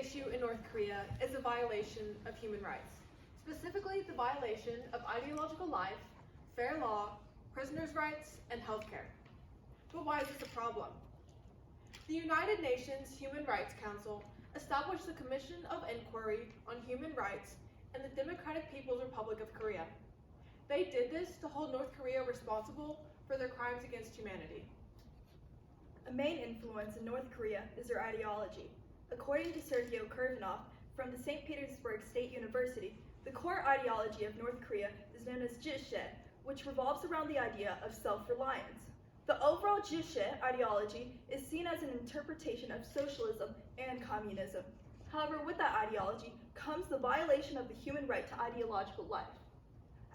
issue in North Korea is a violation of human rights, specifically the violation of ideological life, fair law, prisoners' rights, and healthcare. But why is this a problem? The United Nations Human Rights Council established the Commission of Inquiry on Human Rights in the Democratic People's Republic of Korea. They did this to hold North Korea responsible for their crimes against humanity. A main influence in North Korea is their ideology. According to Sergei Kurvanov from the St. Petersburg State University, the core ideology of North Korea is known as Juche, which revolves around the idea of self-reliance. The overall Juche ideology is seen as an interpretation of socialism and communism. However, with that ideology comes the violation of the human right to ideological life.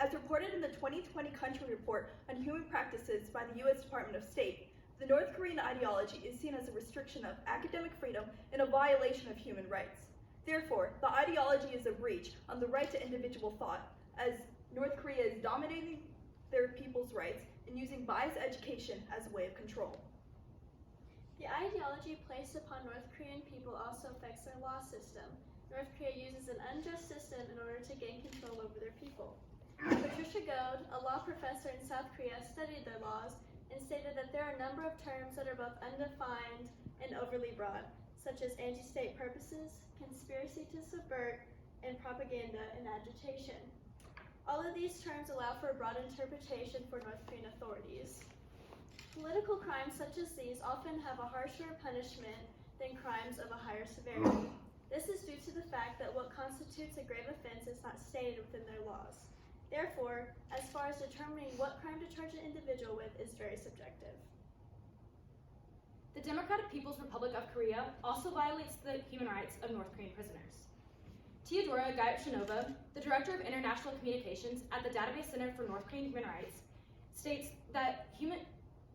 As reported in the 2020 Country Report on Human Practices by the U.S. Department of State, the North Korean ideology is seen as a restriction of academic freedom and a violation of human rights. Therefore, the ideology is a breach on the right to individual thought, as North Korea is dominating their people's rights and using biased education as a way of control. The ideology placed upon North Korean people also affects their law system. North Korea uses an unjust system in order to gain control over their people. Patricia Goad, a law professor in South Korea, studied their laws and stated that there are a number of terms that are both undefined and overly broad, such as anti-state purposes, conspiracy to subvert, and propaganda and agitation. All of these terms allow for a broad interpretation for North Korean authorities. Political crimes such as these often have a harsher punishment than crimes of a higher severity. This is due to the fact that what constitutes a grave offense is not stated within their laws. Therefore, as far as determining what crime to charge an individual with is very subjective. The Democratic People's Republic of Korea also violates the human rights of North Korean prisoners. Teodora Gayatchanova, the Director of International Communications at the Database Center for North Korean Human Rights, states that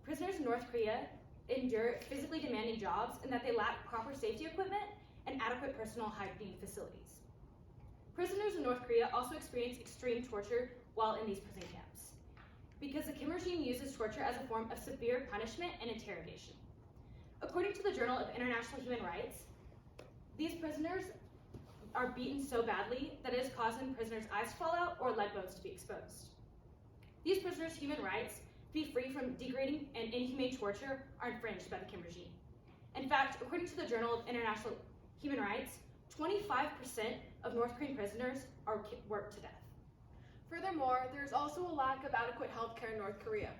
prisoners in North Korea endure physically demanding jobs and that they lack proper safety equipment and adequate personal hygiene facilities. Prisoners in North Korea also experience extreme torture while in these prison camps, because the Kim regime uses torture as a form of severe punishment and interrogation. According to the Journal of International Human Rights, these prisoners are beaten so badly that it is causing prisoners' eyes to fall out or leg bones to be exposed. These prisoners' human rights to be free from degrading and inhumane torture are infringed by the Kim regime. In fact, according to the Journal of International Human Rights, 25% of North Korean prisoners are worked to death. Furthermore, there is also a lack of adequate healthcare in North Korea.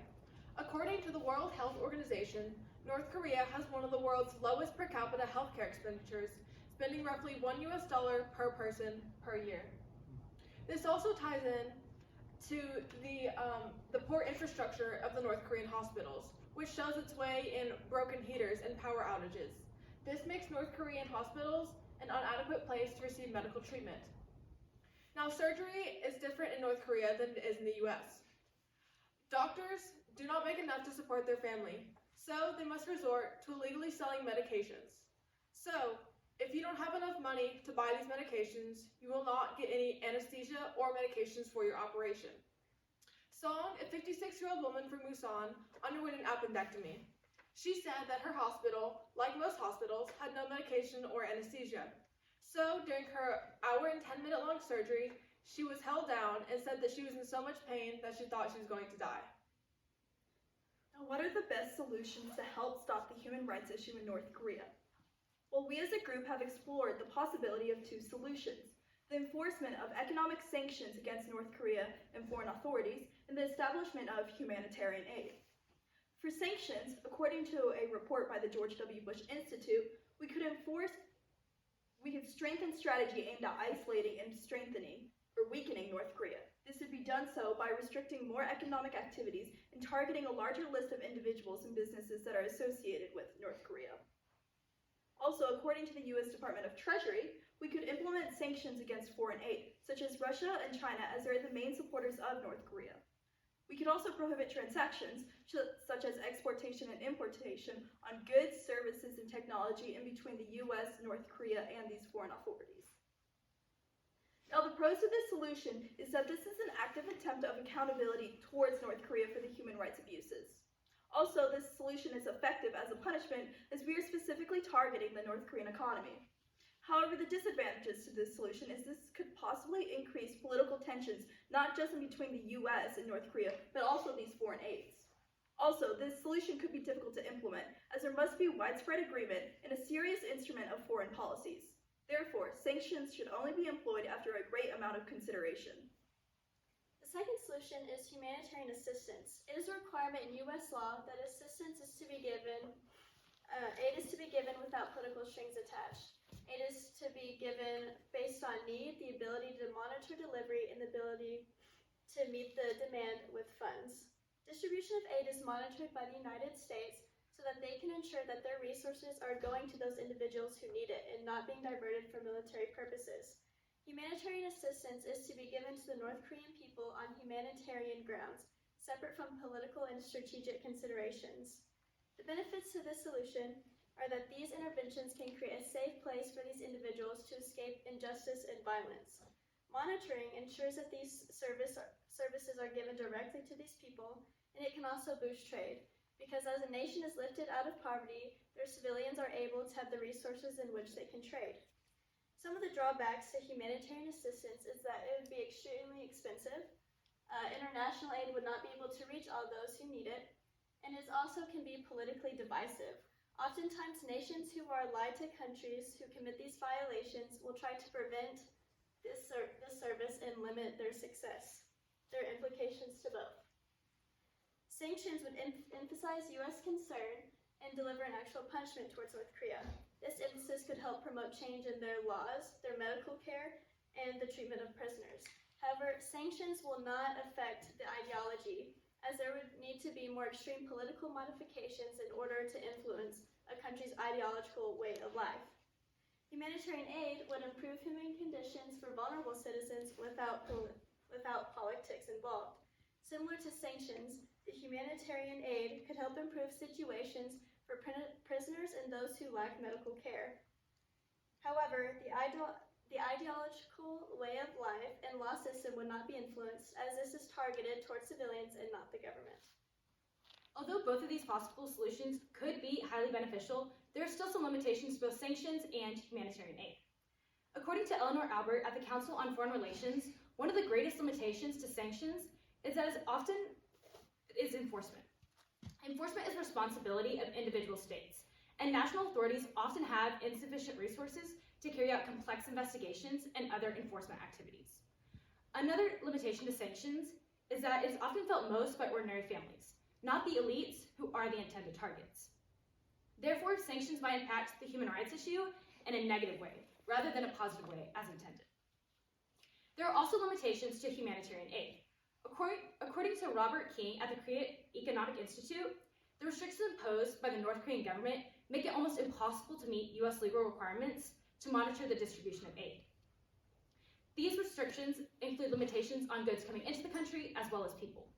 According to the World Health Organization, North Korea has one of the world's lowest per capita healthcare expenditures, spending roughly $1 per person per year. This also ties in to the poor infrastructure of the North Korean hospitals, which shows its way in broken heaters and power outages. This makes North Korean hospitals an inadequate place to receive medical treatment. Now, surgery is different in North Korea than it is in the US. Doctors do not make enough to support their family, so they must resort to illegally selling medications. So, if you don't have enough money to buy these medications, you will not get any anesthesia or medications for your operation. Song, a 56-year-old woman from Musan, underwent an appendectomy. She said that her hospital, like most hospitals, had no medication or anesthesia. So during her hour and 10-minute long surgery, she was held down and said that she was in so much pain that she thought she was going to die. Now, what are the best solutions to help stop the human rights issue in North Korea? Well, we as a group have explored the possibility of two solutions: the enforcement of economic sanctions against North Korea and foreign authorities, and the establishment of humanitarian aid. For sanctions, according to a report by the George W. Bush Institute, we could strengthen strategy aimed at isolating and strengthening or weakening North Korea. This would be done so by restricting more economic activities and targeting a larger list of individuals and businesses that are associated with North Korea. Also, according to the U.S. Department of Treasury, we could implement sanctions against foreign aid, such as Russia and China, as they are the main supporters of North Korea. We could also prohibit transactions, such as exportation and importation, on goods, services, and technology in between the U.S., North Korea, and these foreign authorities. Now, the pros to this solution is that this is an active attempt of accountability towards North Korea for the human rights abuses. Also, this solution is effective as a punishment, as we are specifically targeting the North Korean economy. However, the disadvantages to this solution is this could possibly increase political tensions, not just in between the US and North Korea, but also these foreign aids. Also, this solution could be difficult to implement, as there must be widespread agreement and a serious instrument of foreign policies. Therefore, sanctions should only be employed after a great amount of consideration. The second solution is humanitarian assistance. It is a requirement in U.S. law that assistance is to be given, aid is to be given without political strings attached. Aid is to be given based on need, the ability to monitor delivery, and the ability to meet the demand with funds. Distribution of aid is monitored by the United States so that they can ensure that their resources are going to those individuals who need it and not being diverted for military purposes. Humanitarian assistance is to be given to the North Korean people on humanitarian grounds, separate from political and strategic considerations. The benefits to this solution are that these interventions can create a safe place for these individuals to escape injustice and violence. Monitoring ensures that these services are given directly to these people, and it can also boost trade, because as a nation is lifted out of poverty, their civilians are able to have the resources in which they can trade. Some of the drawbacks to humanitarian assistance is that it would be extremely expensive. International aid would not be able to reach all those who need it, and it also can be politically divisive. Oftentimes, nations who are allied to countries who commit these violations will try to prevent this service and limit their success. There are implications to both. Sanctions would emphasize U.S. concern and deliver an actual punishment towards North Korea. This emphasis could help promote change in their laws, their medical care, and the treatment of prisoners. However, sanctions will not affect the ideology, as there would need to be more extreme political modifications in order to influence a country's ideological way of life. Humanitarian aid would improve human conditions for vulnerable citizens without politics involved. Similar to sanctions, the humanitarian aid could help improve situations for prisoners and those who lack medical care. However, the ideological way of life and law system would not be influenced, as this is targeted towards civilians and not the government. Although both of these possible solutions could be highly beneficial, there are still some limitations to both sanctions and humanitarian aid. According to Eleanor Albert at the Council on Foreign Relations, one of the greatest limitations to sanctions is that it often is enforcement. Enforcement is the responsibility of individual states, and national authorities often have insufficient resources to carry out complex investigations and other enforcement activities. Another limitation to sanctions is that it is often felt most by ordinary families, not the elites who are the intended targets. Therefore, sanctions might impact the human rights issue in a negative way, rather than a positive way as intended. There are also limitations to humanitarian aid. According to Robert King at the Korea Economic Institute, the restrictions imposed by the North Korean government make it almost impossible to meet U.S. legal requirements to monitor the distribution of aid. These restrictions include limitations on goods coming into the country as well as people.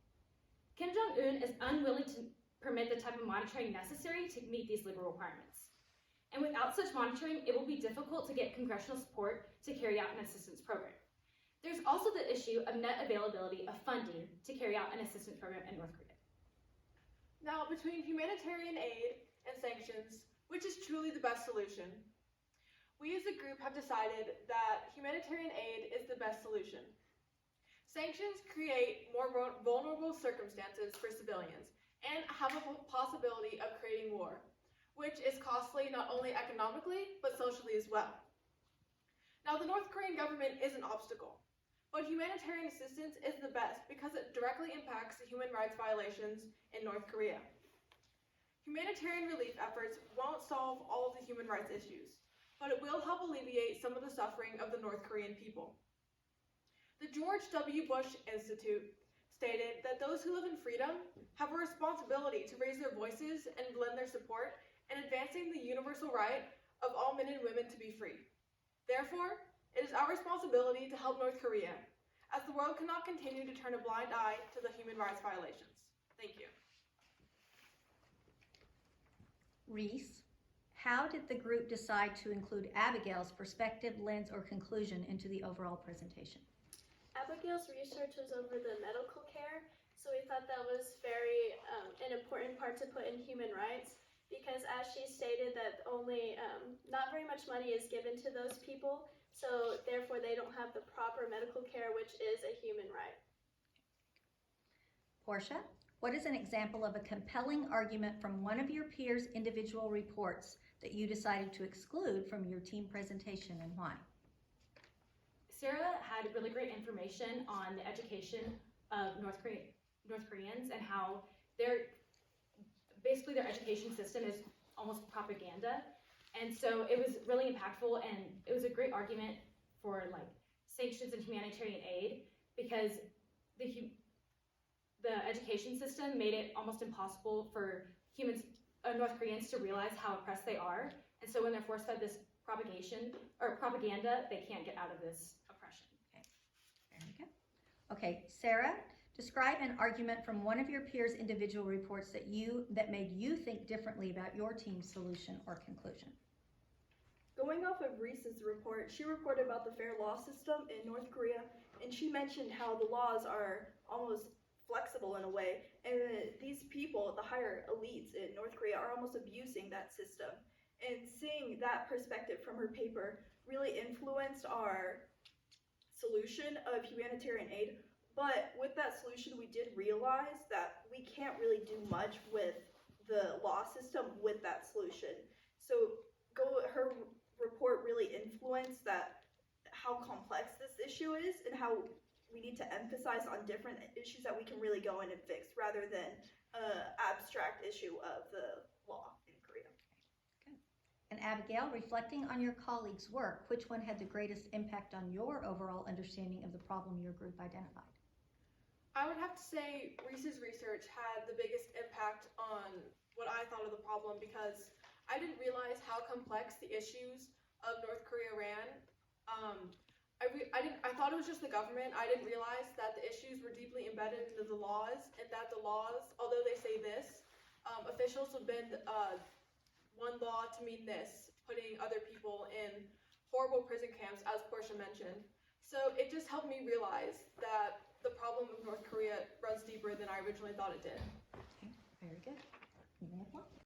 Kim Jong-un is unwilling to permit the type of monitoring necessary to meet these legal requirements. And without such monitoring, it will be difficult to get congressional support to carry out an assistance program. There's also the issue of net availability of funding to carry out an assistance program in North Korea. Now, between humanitarian aid and sanctions, which is truly the best solution? We as a group have decided that humanitarian aid is the best solution. Sanctions create more vulnerable circumstances for civilians and have a possibility of creating war, which is costly not only economically, but socially as well. Now, the North Korean government is an obstacle, but humanitarian assistance is the best because it directly impacts the human rights violations in North Korea. Humanitarian relief efforts won't solve all of the human rights issues, but it will help alleviate some of the suffering of the North Korean people. The George W. Bush Institute stated that those who live in freedom have a responsibility to raise their voices and lend their support in advancing the universal right of all men and women to be free. Therefore, it is our responsibility to help North Korea, as the world cannot continue to turn a blind eye to the human rights violations. Thank you. Reese, how did the group decide to include Abigail's perspective, lens, or conclusion into the overall presentation? Abigail's research was over the medical care, so we thought that was very an important part to put in human rights. because as she stated that only not very much money is given to those people, so therefore they don't have the proper medical care, which is a human right. Portia, what is an example of a compelling argument from one of your peers' individual reports that you decided to exclude from your team presentation, and why? Sarah had really great information on the education of North Koreans and how basically their education system is almost propaganda. And so it was really impactful, and it was a great argument for like sanctions and humanitarian aid, because the education system made it almost impossible for North Koreans to realize how oppressed they are. And so when they're force fed this propaganda, they can't get out of this oppression. Very good. Okay, Sarah, describe an argument from one of your peers' individual reports that made you think differently about your team's solution or conclusion. Going off of Reese's report, she reported about the fair law system in North Korea, and she mentioned how the laws are almost flexible in a way, and these people, the higher elites in North Korea, are almost abusing that system. And seeing that perspective from her paper really influenced our solution of humanitarian aid. But with that solution, we did realize that we can't really do much with the law system with that solution. So her report really influenced how complex this issue is, and how we need to emphasize on different issues that we can really go in and fix, rather than an abstract issue of the law in Korea. Good. And Abigail, reflecting on your colleagues' work, which one had the greatest impact on your overall understanding of the problem your group identified? I would have to say Reese's research had the biggest impact on what I thought of the problem, because I didn't realize how complex the issues of North Korea ran. I thought it was just the government. I didn't realize that the issues were deeply embedded into the laws, and that the laws, although they say this, officials have been one law to mean this, putting other people in horrible prison camps, as Portia mentioned. So it just helped me realize that the problem of North Korea runs deeper than I originally thought it did. Okay.